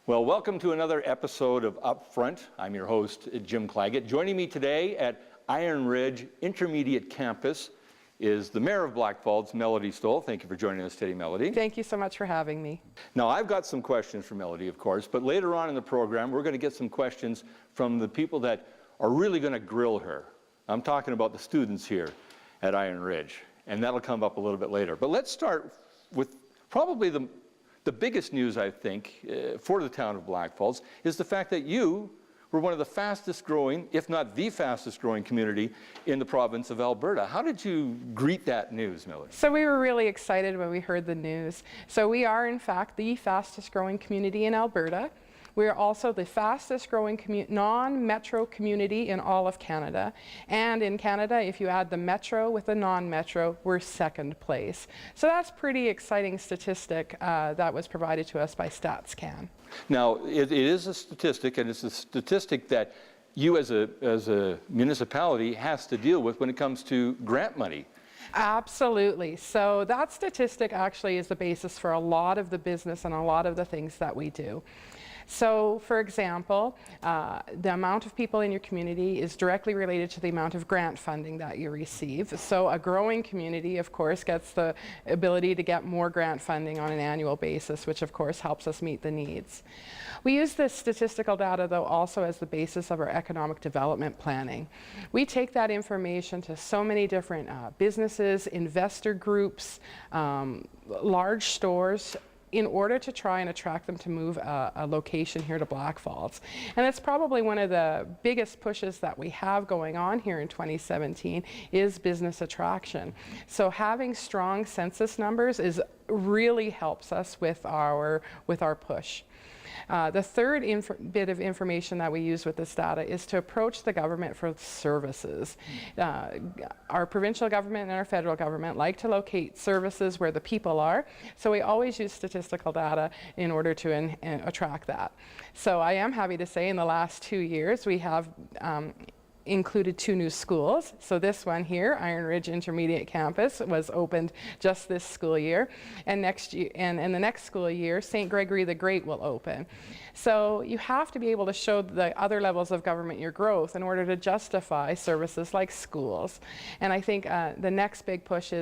Well, welcome to another episode of Up Front. I'm your host, Jim Claggett. Joining me today at Iron Ridge Intermediate Campus is the Mayor of Blackfalds, Melodie Stol. Thank you for joining us today, Melodie. Thank you so much for having me. Now, I've got some questions for Melodie, of course, but later on in the program, we're going to get some questions from the people that are really going to grill her. I'm talking about the students here at Iron Ridge, and that'll come up a little bit later. But let's start with probably the biggest news, I think, for the town of Blackfalds is the fact that you were one of the fastest growing, if not the fastest growing community in the province of Alberta. How did you greet that news, Melodie? So we were really excited when we heard the news. So we are, in fact, the fastest growing community in Alberta. We are also the fastest growing non-metro community in all of Canada. And in Canada, if you add the metro with the non-metro, we're second place. So that's pretty exciting statistic that was provided to us by StatsCan. Now, it is a statistic, and it's a statistic that you as a municipality has to deal with when it comes to grant money. Absolutely. So that statistic actually is the basis for a lot of the business and a lot of the things that we do. So, for example, the amount of people in your community is directly related to the amount of grant funding that you receive. So a growing community, of course, gets the ability to get more grant funding on an annual basis, which of course helps us meet the needs. We use this statistical data, though, also as the basis of our economic development planning. We take that information to so many different businesses, investor groups, large stores, in order to try and attract them to move a location here to Blackfalds. And it's probably one of the biggest pushes that we have going on here in 2017 is business attraction. So having strong census numbers really helps us with our push. The third bit of information that we use with this data is to approach the government for services. Our provincial government and our federal government like to locate services where the people are, so we always use statistical data in order to attract that. So I am happy to say in the last 2 years we have included 2 new schools. So this one here, Iron Ridge Intermediate Campus, was opened just this school year. And next year, and the next school year, St. Gregory the Great will open. So you have to be able to show the other levels of government your growth in order to justify services like schools. And I think the next big push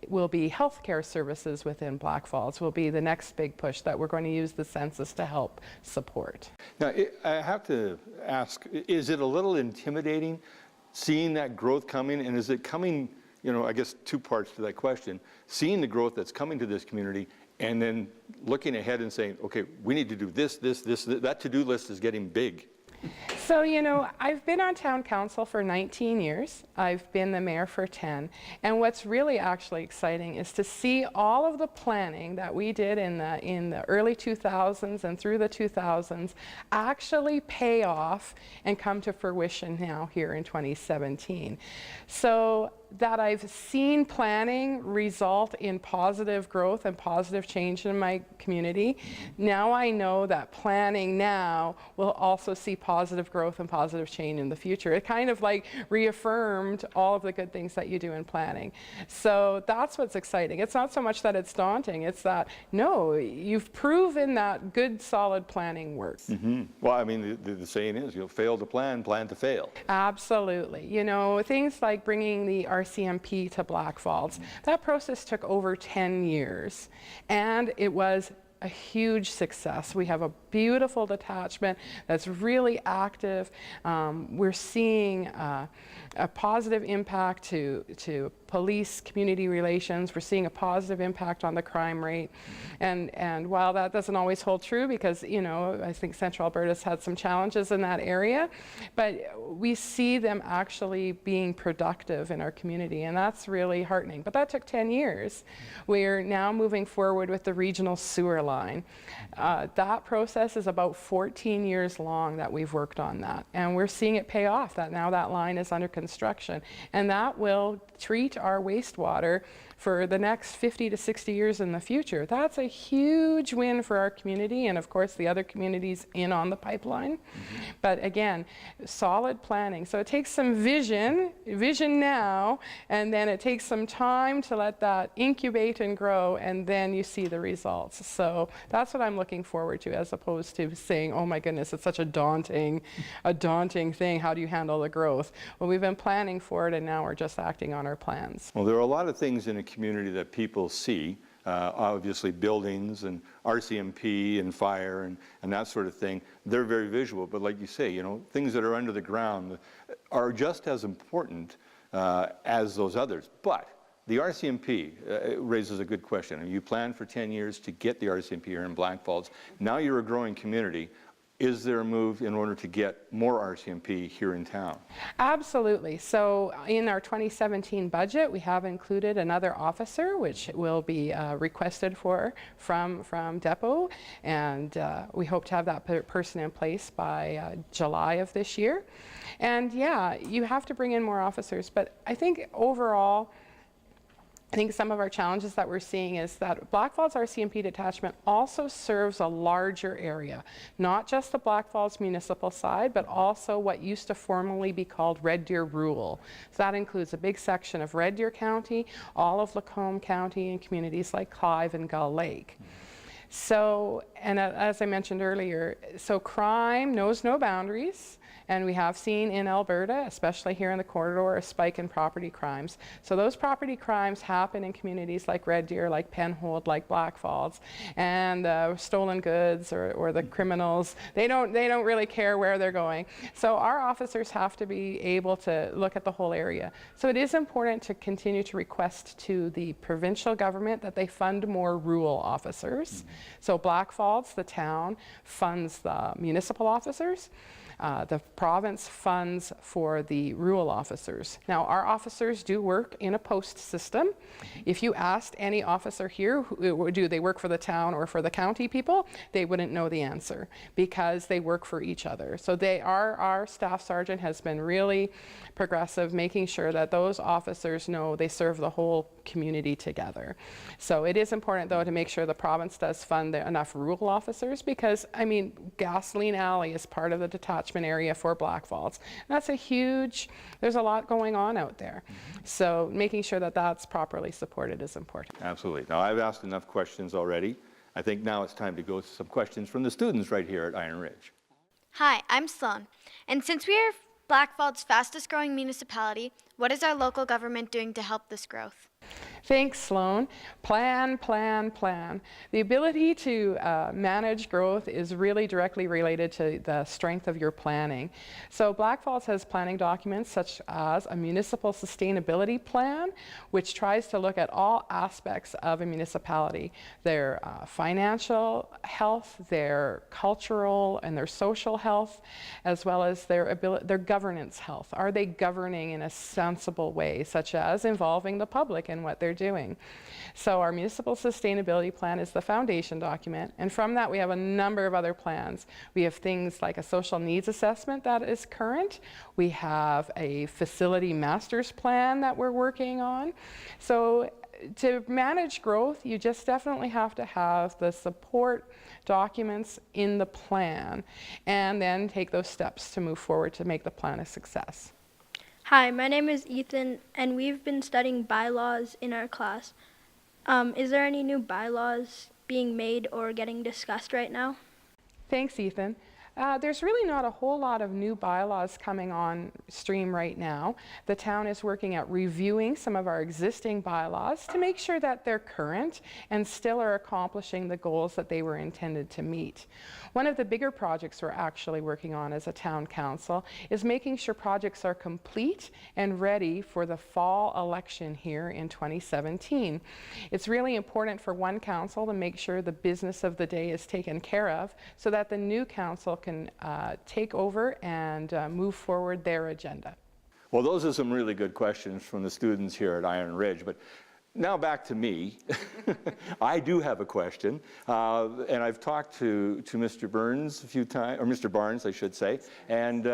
will be healthcare services within Blackfalds will be the next big push that we're going to use the census to help support. Now, I have to ask, is it a little intimidating seeing that growth coming, and is it coming, I guess 2 parts to that question, seeing the growth that's coming to this community and then looking ahead and saying, okay, we need to do this, that to-do list is getting big. So, I've been on town council for 19 years. I've been the mayor for 10. And what's really actually exciting is to see all of the planning that we did in the early 2000s and through the 2000s actually pay off and come to fruition now here in 2017. So that I've seen planning result in positive growth and positive change in my community. Now I know that planning now will also see positive growth and positive change in the future. It kind of like reaffirmed all of the good things that you do in planning. So that's what's exciting. It's not so much that it's daunting, it's that, no, you've proven that good, solid planning works. Mm-hmm. Well, I mean, the saying is, fail to plan, plan to fail. Absolutely. Things like bringing the RCMP to Blackfalds, that process took over 10 years, and it was a huge success. We have a beautiful detachment that's really active. We're seeing a positive impact to police community relations. We're seeing a positive impact on the crime rate. And while that doesn't always hold true because, I think Central Alberta's had some challenges in that area, but we see them actually being productive in our community, and that's really heartening. But that took 10 years. We're now moving forward with the regional sewer line. That process is about 14 years long that we've worked on that, and we're seeing it pay off, that now that line is under construction, and that will treat treat our wastewater for the next 50 to 60 years in the future. That's a huge win for our community and of course the other communities in on the pipeline. But again, solid planning. So it takes some vision now, and then it takes some time to let that incubate and grow, and then you see the results. So that's what I'm looking forward to, as opposed to saying, oh my goodness, it's such a daunting thing. How do you handle the growth? Well, we've been planning for it, and now we're just acting on our plans. Well, there are a lot of things in a community that people see, obviously buildings and RCMP and fire and that sort of thing. They're very visual, but like you say, you know, things that are under the ground are just as important as those others. But the RCMP raises a good question. You planned for 10 years to get the RCMP here in Blackfalds. Now you're a growing community. Is there a move in order to get more RCMP here in town? Absolutely. So in our 2017 budget, we have included another officer, which will be requested from Depot, and we hope to have that person in place by July of this year. And yeah, you have to bring in more officers, but I think overall, I think some of our challenges that we're seeing is that Blackfalds RCMP detachment also serves a larger area, not just the Blackfalds municipal side, but also what used to formerly be called Red Deer Rural. So that includes a big section of Red Deer County, all of Lacombe County, and communities like Clive and Gull Lake. So, and as I mentioned earlier, so crime knows no boundaries. And we have seen in Alberta, especially here in the corridor, a spike in property crimes. So those property crimes happen in communities like Red Deer, like Penhold, like Blackfalds, and stolen goods or the criminals. They don't really care where they're going. So our officers have to be able to look at the whole area. So it is important to continue to request to the provincial government that they fund more rural officers. So Blackfalds, the town, funds the municipal officers. The province funds for the rural officers. Now, our officers do work in a post system. If you asked any officer here, do they work for the town or for the county people, they wouldn't know the answer because they work for each other. So our staff sergeant has been really progressive, making sure that those officers know they serve the whole community together. So it is important, though, to make sure the province does fund enough rural officers because, I mean, Gasoline Alley is part of the detachment area for Blackfalds. That's a huge, there's a lot going on out there. So making sure that that's properly supported is important. Absolutely. Now, I've asked enough questions already. I think now it's time to go to some questions from the students right here at Iron Ridge. Hi, I'm Sloan, and since we are Blackfalds' fastest growing municipality, what is our local government doing to help this growth? Thanks, Sloan. Plan, plan, plan. The ability to manage growth is really directly related to the strength of your planning. So Blackfalds has planning documents such as a municipal sustainability plan, which tries to look at all aspects of a municipality, their financial health, their cultural and their social health, as well as their governance health. Are they governing in a sensible way, such as involving the public in what they're doing? So our municipal sustainability plan is the foundation document, and from that we have a number of other plans. We have things like a social needs assessment that is current. We have a facility master's plan that we're working on. So to manage growth, you just definitely have to have the support documents in the plan and then take those steps to move forward to make the plan a success. Hi, my name is Ethan, and we've been studying bylaws in our class. Is there any new bylaws being made or getting discussed right now? Thanks, Ethan. There's really not a whole lot of new bylaws coming on stream right now. The town is working at reviewing some of our existing bylaws to make sure that they're current and still are accomplishing the goals that they were intended to meet. One of the bigger projects we're actually working on as a town council is making sure projects are complete and ready for the fall election here in 2017. It's really important for one council to make sure the business of the day is taken care of so that the new council can take over and move forward their agenda. Well, those are some really good questions from the students here at Iron Ridge, but now back to me. I do have a question, and I've talked to Mr. Burns a few times, or Mr. Barnes, I should say, and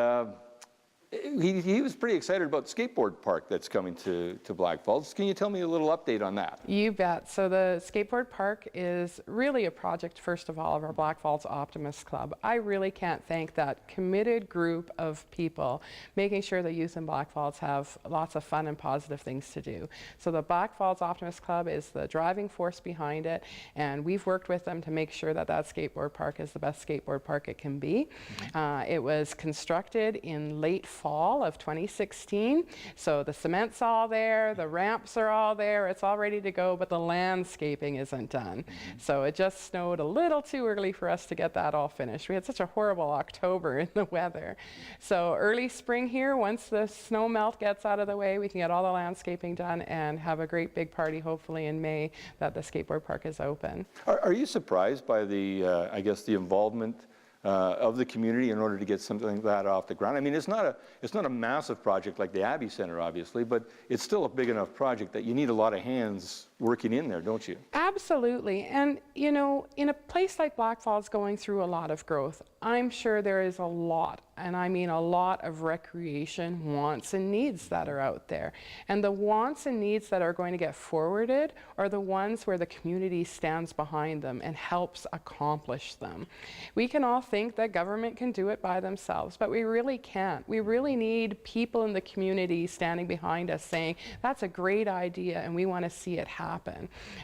he was pretty excited about the skateboard park that's coming to Blackfalds. Can you tell me a little update on that? You bet. So the skateboard park is really a project, first of all, of our Blackfalds Optimist Club. I really can't thank that committed group of people making sure the youth in Blackfalds have lots of fun and positive things to do. So the Blackfalds Optimist Club is the driving force behind it, and we've worked with them to make sure that that skateboard park is the best skateboard park it can be. It was constructed in late fall of 2016, so the cement's all there, the ramps are all there, it's all ready to go, but the landscaping isn't done. So it just snowed a little too early for us to get that all finished. We had such a horrible October in the weather. So early spring here, once the snow melt gets out of the way, we can get all the landscaping done and have a great big party hopefully in May that the skateboard park is open. Are you surprised by the, I guess, the involvement of the community in order to get something like that off the ground? I mean, it's not a massive project like the Abbey Center, obviously, but it's still a big enough project that you need a lot of hands working in there, don't you? Absolutely. And, you know, in a place like Blackfalds going through a lot of growth, I'm sure there is a lot, and I mean a lot of recreation wants and needs that are out there. And the wants and needs that are going to get forwarded are the ones where the community stands behind them and helps accomplish them. We can all think that government can do it by themselves, but we really can't. We really need people in the community standing behind us saying, that's a great idea and we want to see it happen.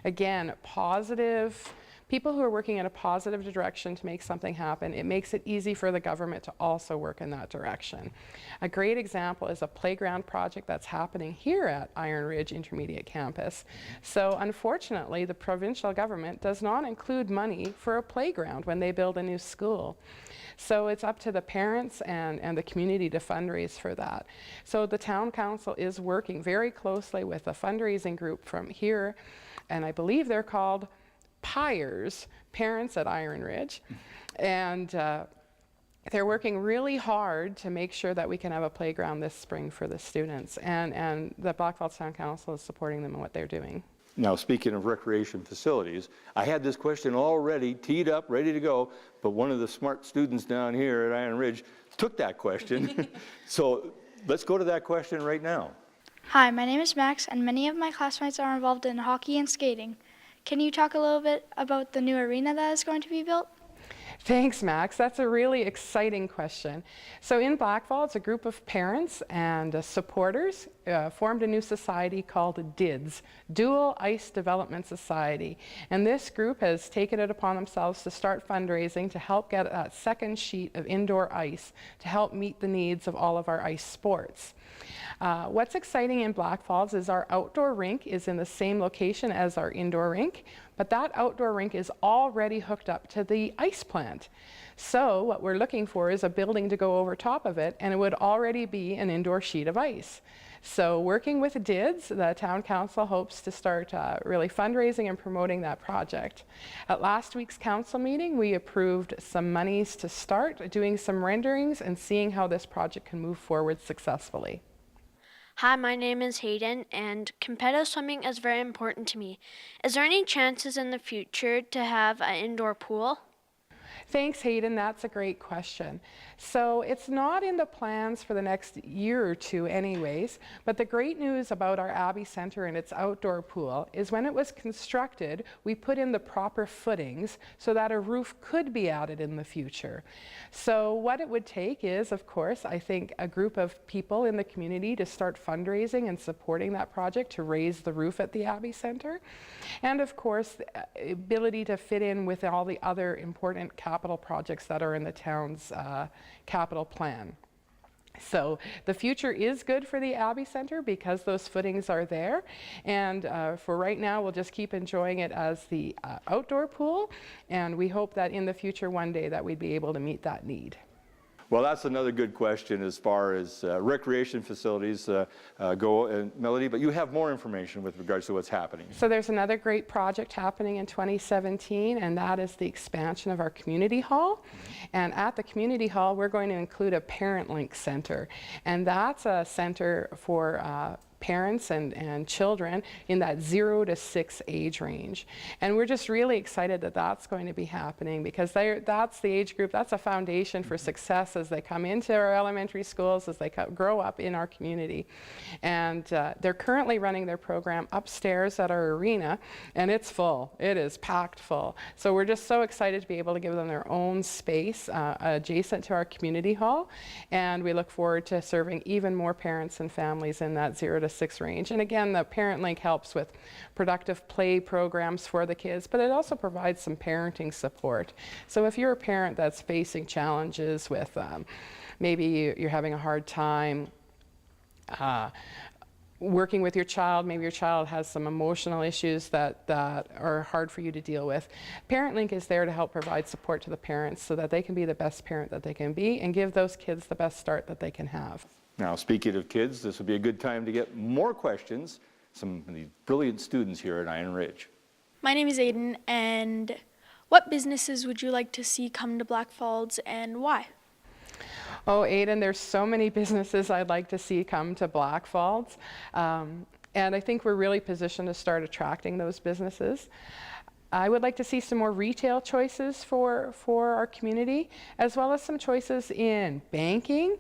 Again, positive people who are working in a positive direction to make something happen, it makes it easy for the government to also work in that direction. A great example is a playground project that's happening here at Iron Ridge Intermediate Campus. So unfortunately, the provincial government does not include money for a playground when they build a new school. So it's up to the parents and the community to fundraise for that. So the town council is working very closely with a fundraising group from here, and I believe they're called PIRES, Parents at Iron Ridge, and they're working really hard to make sure that we can have a playground this spring for the students, and the Blackfalds Town Council is supporting them in what they're doing. Now, speaking of recreation facilities, I had this question already teed up, ready to go, but one of the smart students down here at Iron Ridge took that question. So let's go to that question right now. Hi, my name is Max, and many of my classmates are involved in hockey and skating. Can you talk a little bit about the new arena that is going to be built? Thanks, Max. That's a really exciting question. So in Blackfalds, a group of parents and supporters formed a new society called DIDS, Dual Ice Development Society. And this group has taken it upon themselves to start fundraising to help get that second sheet of indoor ice to help meet the needs of all of our ice sports. What's exciting in Blackfalds is our outdoor rink is in the same location as our indoor rink, but that outdoor rink is already hooked up to the ice plant. So what we're looking for is a building to go over top of it, and it would already be an indoor sheet of ice. So working with DIDS, the town council hopes to start really fundraising and promoting that project. At last week's council meeting, we approved some monies to start doing some renderings and seeing how this project can move forward successfully. Hi, my name is Hayden, and competitive swimming is very important to me. Is there any chances in the future to have an indoor pool? Thanks, Hayden. That's a great question. So it's not in the plans for the next year or two anyways, but the great news about our Abbey Center and its outdoor pool is when it was constructed, we put in the proper footings so that a roof could be added in the future. So what it would take is, of course, I think a group of people in the community to start fundraising and supporting that project to raise the roof at the Abbey Center. And of course, the ability to fit in with all the other important capital projects that are in the town's capital plan. So the future is good for the Abbey Center because those footings are there, and for right now we'll just keep enjoying it as the outdoor pool, and we hope that in the future one day that we'd be able to meet that need. Well, that's another good question as far as recreation facilities go, Melody, but you have more information with regards to what's happening. So there's another great project happening in 2017, and that is the expansion of our community hall. And at the community hall, we're going to include a Parent Link Center. And that's a center for parents and children in that 0 to 6 age range. And we're just really excited that that's going to be happening, because that's the age group, that's a foundation for success as they come into our elementary schools, as they grow up in our community. And they're currently running their program upstairs at our arena, and it's full. It is packed full. So we're just so excited to be able to give them their own space adjacent to our community hall, and we look forward to serving even more parents and families in that 0 to 6 range. And again, the Parent Link helps with productive play programs for the kids, but it also provides some parenting support. So if you're a parent that's facing challenges with maybe you're having a hard time working with your child, maybe your child has some emotional issues that are hard for you to deal with, Parent Link is there to help provide support to the parents so that they can be the best parent that they can be and give those kids the best start that they can have. Now, speaking of kids, this would be a good time to get more questions. Some of the brilliant students here at Iron Ridge. My name is Aiden, and what businesses would you like to see come to Blackfalds, and why? Oh, Aiden, there's so many businesses I'd like to see come to Blackfalds. And I think we're really positioned to start attracting those businesses. I would like to see some more retail choices for our community, as well as some choices in banking,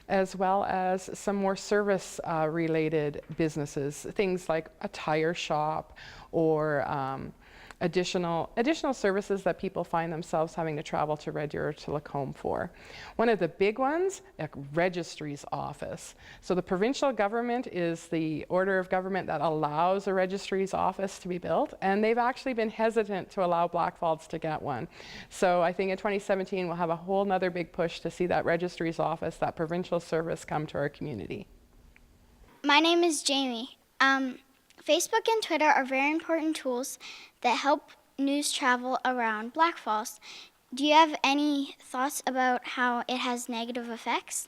as well as some more service related businesses, things like a tire shop or additional services that people find themselves having to travel to Red Deer to Lacombe for. One of the big ones, a registry's office. So the provincial government is the order of government that allows a registry's office to be built, and they've actually been hesitant to allow Blackfalds to get one. So I think in 2017 we'll have a whole nother big push to see that registry's office, that provincial service, come to our community. My name is Jamie. Facebook and Twitter are very important tools that help news travel around Blackfalds. Do you have any thoughts about how it has negative effects?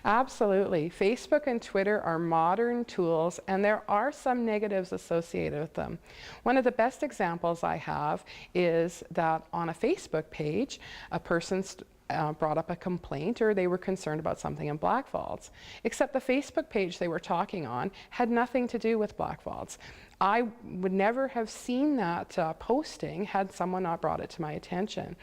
Absolutely. Facebook and Twitter are modern tools, and there are some negatives associated with them. One of the best examples I have is that on a Facebook page, a person brought up a complaint, or they were concerned about something in Blackfalds, except the Facebook page they were talking on had nothing to do with Blackfalds. I would never have seen that posting had someone not brought it to my attention.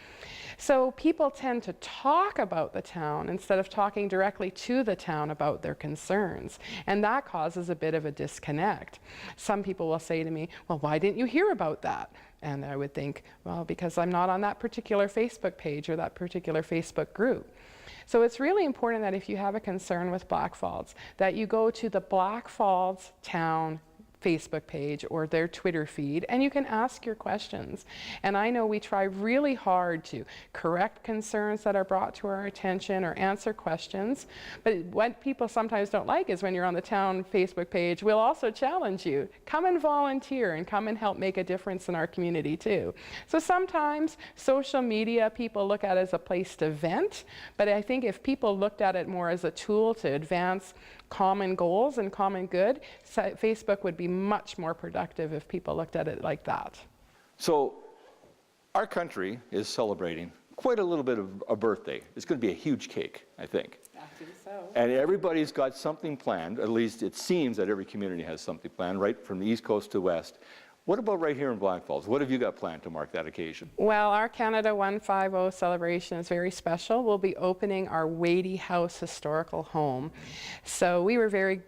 So people tend to talk about the town instead of talking directly to the town about their concerns, and that causes a bit of a disconnect. Some people will say to me, well, why didn't you hear about that? And I would think, well, because I'm not on that particular Facebook page or that particular Facebook group. So it's really important that if you have a concern with Blackfalds, that you go to the Blackfalds Town Facebook page or their Twitter feed, and you can ask your questions. And I know we try really hard to correct concerns that are brought to our attention or answer questions, but what people sometimes don't like is when you're on the town Facebook page, we'll also challenge you. Come and volunteer and come and help make a difference in our community too. So sometimes social media people look at as a place to vent, but I think if people looked at it more as a tool to advance common goals and common good, Facebook would be much more productive if people looked at it like that. So our country is celebrating quite a little bit of a birthday. It's going to be a huge cake, I think. I think so. And everybody's got something planned. At least it seems that every community has something planned, right from the east coast to west. What about right here in Blackfalds? What have you got planned to mark that occasion? Well, our Canada 150 celebration is very special. We'll be opening our Wadey House historical home. So we were very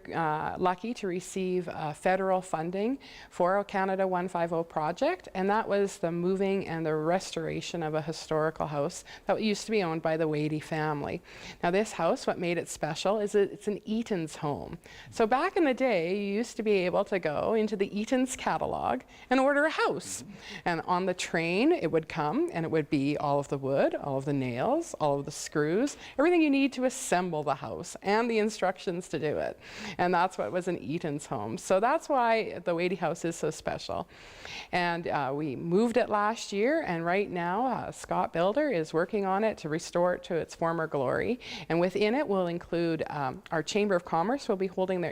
lucky to receive federal funding for our Canada 150 project, and that was the moving and the restoration of a historical house that used to be owned by the Wadey family. Now this house, what made it special is it's an Eaton's home. So back in the day, you used to be able to go into the Eaton's catalog and order a house. And on the train, it would come and it would be all of the wood, all of the nails, all of the screws, everything you need to assemble the house and the instructions to do it. And that's what was an Eaton's home. So that's why the Wadey House is so special. And we moved it last year, and right now Scott Builder is working on it to restore it to its former glory. And within it will include our Chamber of Commerce will be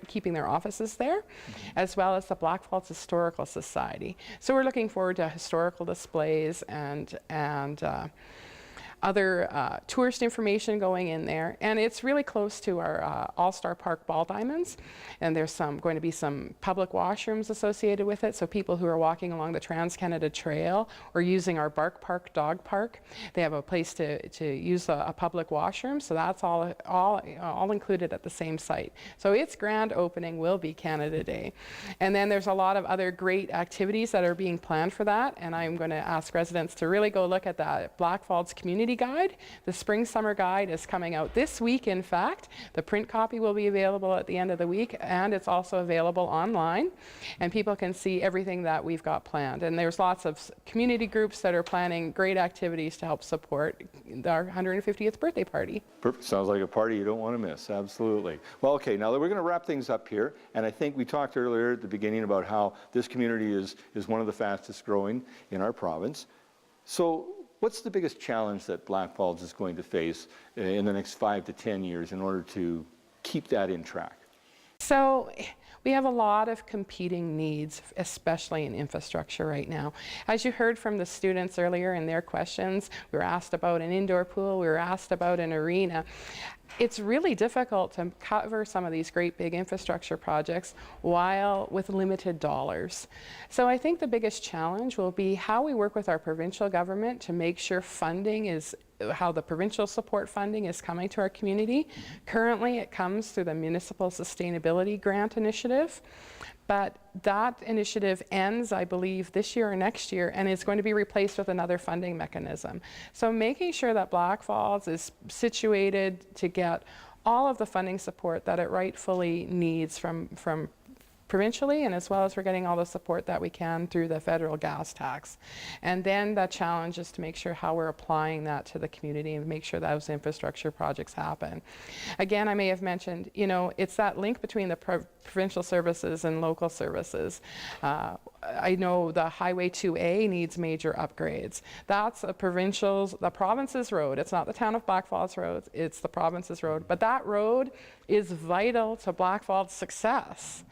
keeping their offices there, as well as the Blackfalds Historical Society. So we're looking forward to historical displays and other tourist information going in there, and it's really close to our All-Star Park ball diamonds, and there's going to be some public washrooms associated with it, so people who are walking along the Trans-Canada Trail or using our Bark Park dog park, they have a place to use a public washroom, so that's all included at the same site. So its grand opening will be Canada Day. And then there's a lot of other great activities that are being planned for that, and I'm going to ask residents to really go look at that Blackfalds Community Guide. The Spring Summer Guide is coming out this week, in fact. The print copy will be available at the end of the week, and it's also available online, and people can see everything that we've got planned. And there's lots of community groups that are planning great activities to help support our 150th birthday party. Perfect. Sounds like a party you don't want to miss. Absolutely. Well, okay, now that we're going to wrap things up here, and I think we talked earlier at the beginning about how this community is one of the fastest growing in our province. So what's the biggest challenge that Blackfalds is going to face in the next 5 to 10 years in order to keep that in track? So we have a lot of competing needs, especially in infrastructure right now. As you heard from the students earlier in their questions, we were asked about an indoor pool, we were asked about an arena. It's really difficult to cover some of these great big infrastructure projects while with limited dollars. So I think the biggest challenge will be how we work with our provincial government to make sure how the provincial support funding is coming to our community. Currently, it comes through the Municipal Sustainability Grant Initiative, but that initiative ends, I believe, this year or next year, and it's going to be replaced with another funding mechanism. So making sure that Blackfalds is situated to get all of the funding support that it rightfully needs from provincially, and as well as we're getting all the support that we can through the federal gas tax. And then the challenge is to make sure how we're applying that to the community and make sure those infrastructure projects happen. Again, I may have mentioned, it's that link between the provincial services and local services. I know the Highway 2A needs major upgrades. That's the province's road. It's not the town of Blackfalds road, it's the province's road. But that road is vital to Blackfalds' success.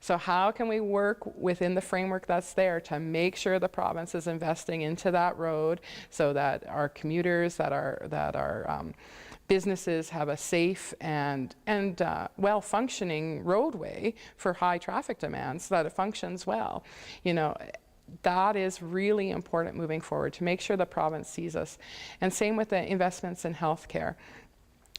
So how can we work within the framework that's there to make sure the province is investing into that road so that our commuters, that our businesses have a safe and well-functioning roadway for high traffic demands so that it functions well. That is really important moving forward to make sure the province sees us. And same with the investments in healthcare.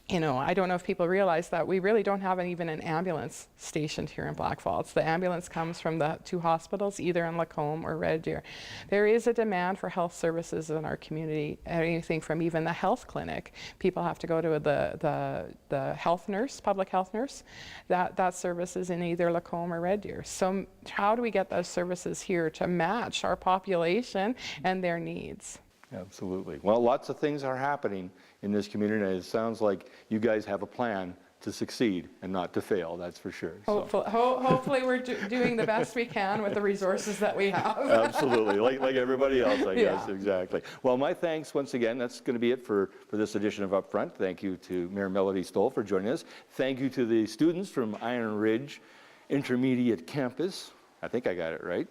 I don't know if people realize that we really don't have even an ambulance stationed here in Blackfalds. The ambulance comes from the 2 hospitals, either in Lacombe or Red Deer. There is a demand for health services in our community, anything from even the health clinic. People have to go to the health nurse, public health nurse. That service is in either Lacombe or Red Deer. So how do we get those services here to match our population and their needs? Absolutely. Well, lots of things are happening in this community, and it sounds like you guys have a plan to succeed and not to fail, that's for sure. Hopefully we're doing the best we can with the resources that we have. Absolutely, like everybody else, I guess, exactly. Well, my thanks once again. That's going to be it for this edition of Upfront. Thank you to Mayor Melodie Stol for joining us. Thank you to the students from Iron Ridge Intermediate Campus. I think I got it right.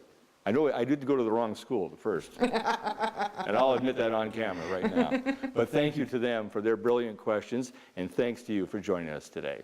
I know I did go to the wrong school at first, and I'll admit that on camera right now. But thank you to them for their brilliant questions, and thanks to you for joining us today.